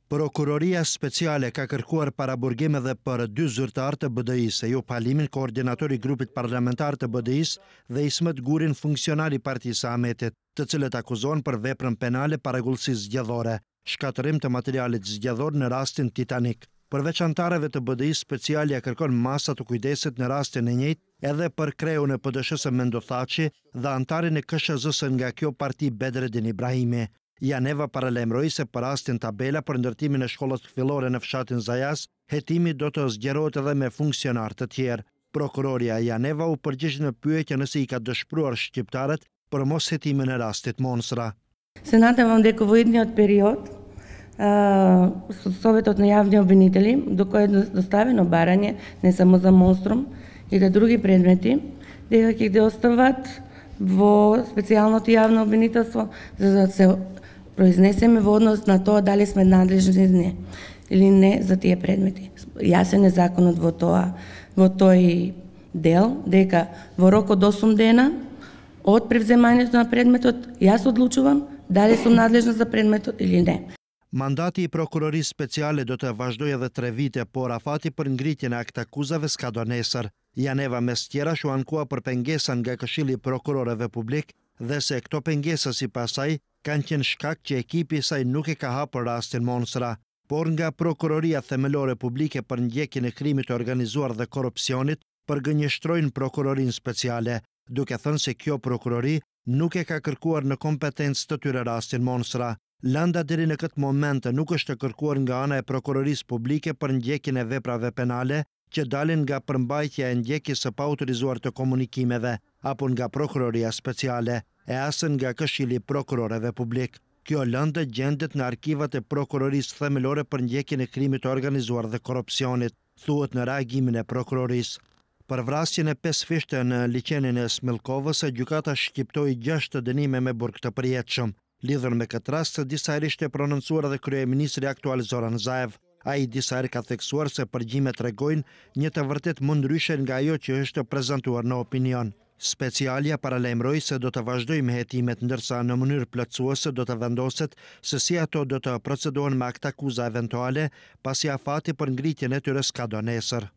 Prokuroria Speciale ka kërkuar paraburgim edhe për 2 zyrtarë të BDI-s, Jo Palimin, koordinatori i grupit parlamentar të BDI-s, dhe Ismet Gurin, funksionar i Partisë Ahmetit, të cilët akuzohen për veprën penale paragullësisë zgjedhore, shkatërim të materialit zgjedhor në rastin Titanic. Përveç antarëve të BDI-s, Specialja kërkon masa të kujdesit në rastin e njëjtë edhe për kreun e PD-s Mendo Thaçi dhe antarin e KSZ-s nga kjo parti Bedreddin Ibrahimi. Janeva paralajmëroi se për rastin Tabela për ndërtimin e shkollës fillore në fshatin Zajas, hetimi do të zgjerohet edhe me funksionar të tjerë. Prokuroria Janeva u përgjigj në pyetje nëse i ka dëshpëruar shqiptarët për mos hetimin e rastit Monsra. Senatът в дековоидният период Советът на явни обвинители, до който е доставено баране не само за Монструм и за други предмети, дека ќе остават во специјалното јавно обвинителство, за да се произнесеме во однос на тоа дали сме надлежни или не за тие предмети. Јасен е законот во тој дел, дека во рок од 8 дена од превземањето на предметот, јас одлучувам дали сум надлежна за предметот или не. Mandati i prokurorisë speciale do të vazhdojë edhe 3 vite, por afati për ngritjen e aktakuzave s'ka do nesër. Janeva mes tjera u ankua për pengesa nga Këshilli i Prokurorëve Publik dhe se këto pengesa sipas saj kanë qenë shkak që ekipi i saj nuk e ka hapur rastin Monsra, por nga Prokuroria Themelore Publike për ndjekjen e krimit të organizuar dhe korrupsionit përgënjeshtrojnë prokurorinë speciale, duke thënë se kjo prokurori nuk e ka kërkuar në kompetencë të tyre rastin Monsra. Lënda deri në këtë moment nuk është kërkuar nga ana e prokurorisë publike për ndjekjen e veprave penale që dalin nga përmbajtja e ndjekjes së paautorizuar të komunikimeve apo nga prokuroria speciale e as nga Këshilli i Prokurorëve Publik. Kjo lëndë gjendet në arkivat e prokurorisë themelore për ndjekjen e krimit të organizuar dhe korrupsionit, thuhet në reagimin e prokurorisë. Për vrasjen e 5 fishte në liçenin e Smilkovës, gjykata shqiptoi 6 dënime me burg të përjetshëm. Lidhur me këtë rast, disa herë ishte prononcuar edhe kryeministri aktual Zoran Zaev. Ai disa herë ka theksuar se përgjimet tregojnë një të vërtet më ndryshe nga ajo që është prezantuar në opinion. Specialja paralajmëroi se do të vazhdojë me hetimet, ndërsa në mënyrë plotësuese do të vendoset se si ato do të procedohen me aktakuza eventuale, pasi afati për ngritjen e tyre s'ka do nesër.